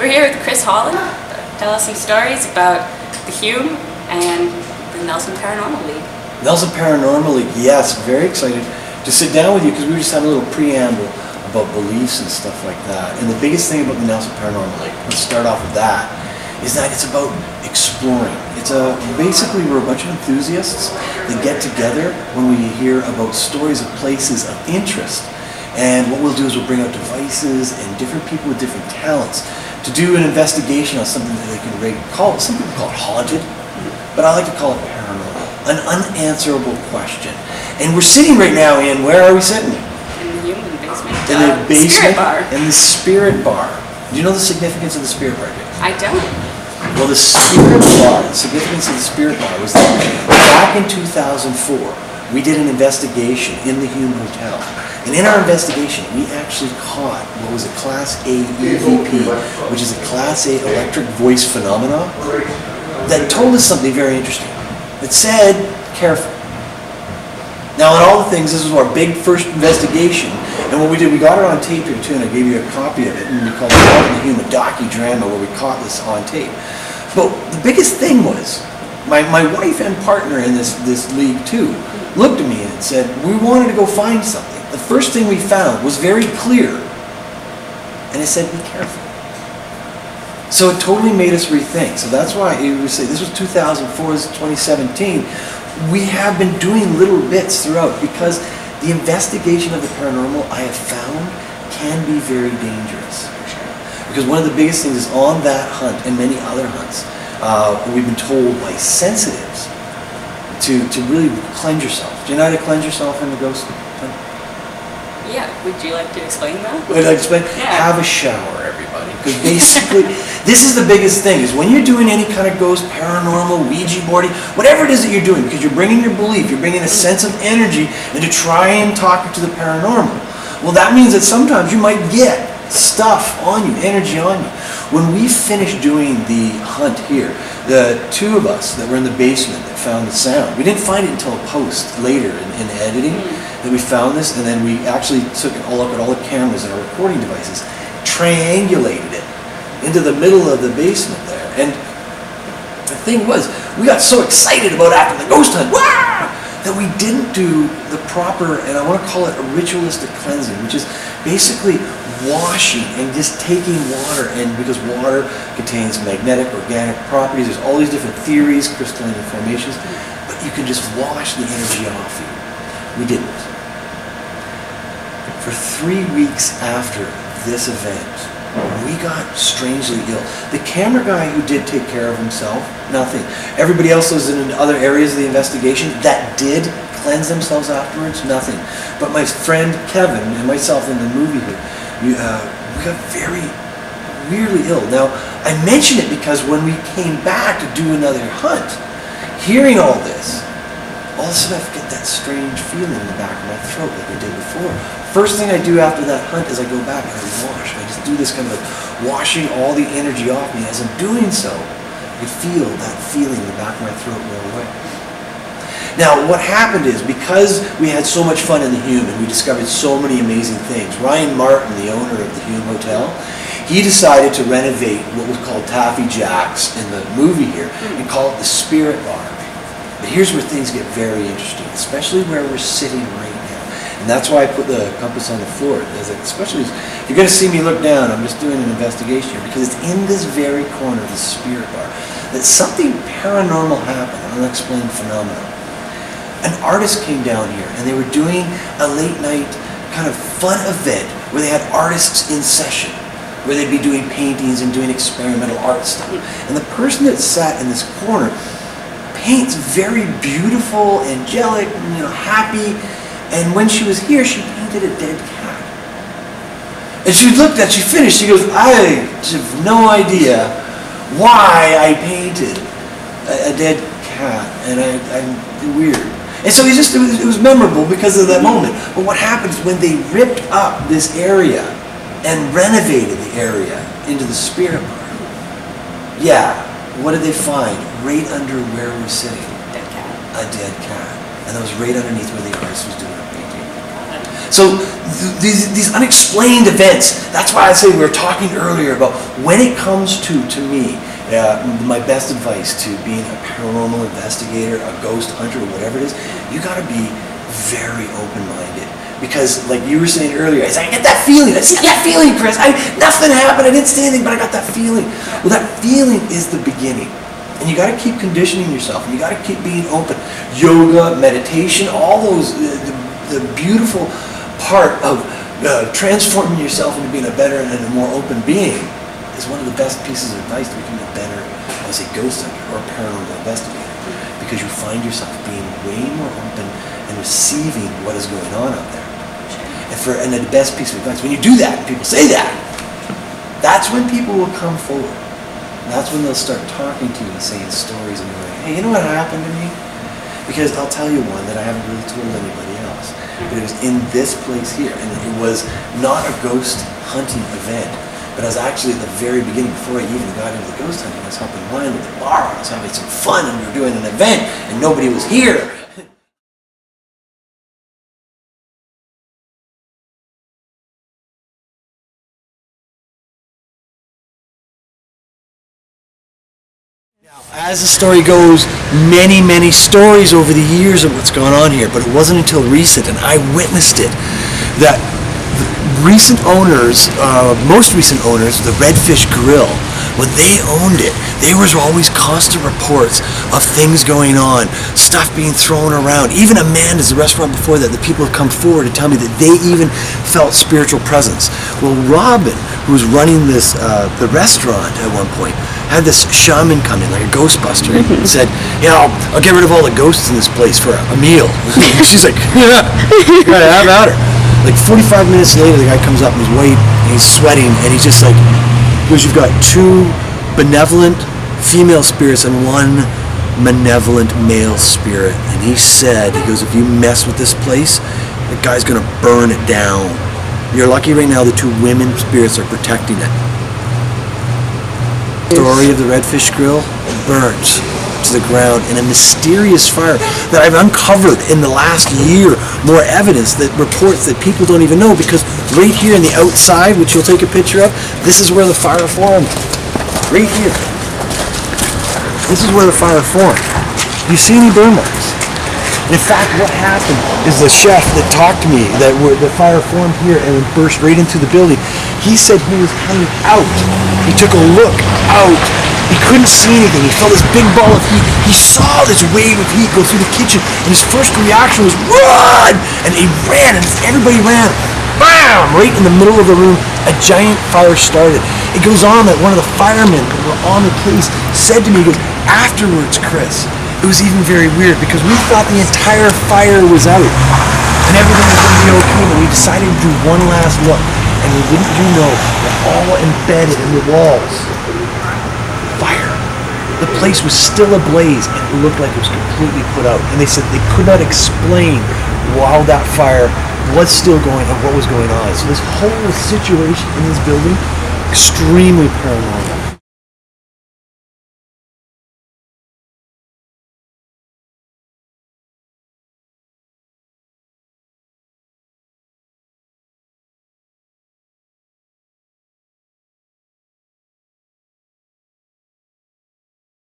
We're here with Chris Holland to tell us some stories about the Hume and the Nelson Paranormal League. Nelson Paranormal League, yes, very excited to sit down with you because we were just having a little preamble about beliefs and stuff like that. And the biggest thing about the Nelson Paranormal League, let's start off with that, is that it's about exploring. Basically we're a bunch of enthusiasts that get together when we hear about stories of places of interest. And what we'll do is we'll bring out devices and different people with different talents to do an investigation on something that they can call it, some people call it haunted, but I like to call it paranormal, an unanswerable question. And we're sitting right now in, where are we sitting? In the Hume basement. In the basement, Spirit bar. in the Spirit Bar. Do you know the significance of the Spirit Bar, Jay? I don't. Well, the Spirit Bar, the significance of the Spirit Bar was that back in 2004, we did an investigation in the Hume Hotel. And in our investigation, we actually caught what was a Class A EVP, which is a Class A electric voice phenomena, that told us something very interesting. It said, careful. Now, in all the things, this was our big first investigation. And what we did, we got it on tape here too, and I gave you a copy of it, and we called it the Hume, a docudrama where we caught this on tape. But the biggest thing was, my wife and partner in this league too, looked at me and said, we wanted to go find something. The first thing we found was very clear. And it said, be careful. So it totally made us rethink. So that's why we say this was 2004, this is 2017. We have been doing little bits throughout because the investigation of the paranormal, I have found, can be very dangerous. Because one of the biggest things is on that hunt and many other hunts, we've been told by sensitives to really cleanse yourself. Do you know how to cleanse yourself in the ghost hunt? Yeah, would you like to explain that? Would I explain? Yeah. Have a shower, everybody. Because basically, this is the biggest thing, is when you're doing any kind of ghost, paranormal, Ouija boarding, whatever it is that you're doing, because you're bringing your belief, you're bringing a sense of energy into trying to talk to the paranormal. Well, that means that sometimes you might get stuff on you, energy on you. When we finished doing the hunt here, the two of us that were in the basement that found the sound, we didn't find it until post later in editing that we found this, and then we actually took a look at all the cameras and our recording devices, triangulated it into the middle of the basement there. And the thing was, we got so excited about after the ghost hunt, that we didn't do the proper, and I want to call it a ritualistic cleansing, which is basically washing and just taking water, and because water contains magnetic, organic properties, there's all these different theories, crystalline formations, but you can just wash the energy off you. We didn't. For 3 weeks after this event, we got strangely ill. The camera guy who did take care of himself, nothing. Everybody else was in other areas of the investigation that did cleanse themselves afterwards, nothing. But my friend Kevin and myself in the movie here, we got very weirdly ill. Now, I mention it because when we came back to do another hunt, hearing all this, all of a sudden I get that strange feeling in the back of my throat like I did before. First thing I do after that hunt is I go back and I wash. I just do this kind of like washing all the energy off me. As I'm doing so, I feel that feeling in the back of my throat go away. Now, what happened is, because we had so much fun in the Hume and we discovered so many amazing things, Ryan Martin, the owner of the Hume Hotel, he decided to renovate what was called Taffy Jack's in the movie here and call it the Spirit Bar. But here's where things get very interesting, especially where we're sitting right now. And that's why I put the compass on the floor. Especially, if you're going to see me look down, I'm just doing an investigation here, because it's in this very corner of the Spirit Bar that something paranormal happened, an unexplained phenomenon. An artist came down here and they were doing a late night kind of fun event where they had artists in session, where they'd be doing paintings and doing experimental art stuff. And the person that sat in this corner paints very beautiful, angelic, happy. And when she was here, she painted a dead cat. And she looked at, she finished, she goes, I have no idea why I painted a dead cat, and I'm weird. And so it was memorable because of that moment. But what happens when they ripped up this area and renovated the area into the Spirit Bar? Yeah, what did they find? Right under where we're sitting. Dead cat. A dead cat. And that was right underneath where the artist was doing a painting. So these unexplained events, that's why I say we were talking earlier about when it comes to me, my best advice to being a paranormal investigator, a ghost hunter, or whatever it is, you got to be very open-minded. Because like you were saying earlier, I get that feeling. I see that feeling, Chris. Nothing happened. I didn't see anything, but I got that feeling. Well, that feeling is the beginning. And you got to keep conditioning yourself. And you got to keep being open. Yoga, meditation, all those, the beautiful part of transforming yourself into being a better and a more open being is one of the best pieces of advice to become a better, I would say, ghost hunter or paranormal investigator. Because you find yourself being way more open and receiving what is going on out there. And the best piece of advice, when you do that, and people say that, that's when people will come forward. That's when they'll start talking to you and saying stories and you're like, hey, you know what happened to me? Because I'll tell you one that I haven't really told anybody else. But it was in this place here, and it was not a ghost hunting event, but I was actually at the very beginning, before I even got into the ghost hunting, I was helping Ryan with the bar. I was having some fun, and we were doing an event, and nobody was here. As the story goes, many stories over the years of what's gone on here, but it wasn't until recent, and I witnessed it, that recent owners, most recent owners, the Redfish Grill, when they owned it, there was always constant reports of things going on, stuff being thrown around. Even Amanda's, the restaurant before that, the people have come forward to tell me that they even felt spiritual presence. Well, Robin, who was running this, the restaurant at one point, had this shaman come in, like a ghostbuster, and said, I'll get rid of all the ghosts in this place for a meal. She's like, yeah, gotta have at her. Like 45 minutes later, the guy comes up and he's white, and he's sweating, and he's just like, because you've got two benevolent female spirits and one malevolent male spirit. And he said, he goes, if you mess with this place, the guy's gonna burn it down. You're lucky right now the two women spirits are protecting it. Story of the Redfish Grill burnt to the ground in a mysterious fire that I've uncovered in the last year. More evidence that reports that people don't even know, because right here in the outside, which you'll take a picture of, this is where the fire formed. Right here. This is where the fire formed. Do you see any burn marks? And in fact, what happened is the chef that talked to me, that the fire formed here and burst right into the building, he said he was coming out. He took a look out. He couldn't see anything. He felt this big ball of heat. He saw this wave of heat go through the kitchen, and his first reaction was, run! And he ran, and everybody ran. Bam! Right in the middle of the room, a giant fire started. It goes on that one of the firemen who were on the case said to me, he goes, afterwards, Chris, it was even very weird, because we thought the entire fire was out, and everything was going to be okay, but we decided to do one last look. And didn't you know that all embedded in the walls, fire. The place was still ablaze, and it looked like it was completely put out. And they said they could not explain why that fire was still going on, what was going on. So this whole situation in this building, extremely paranormal.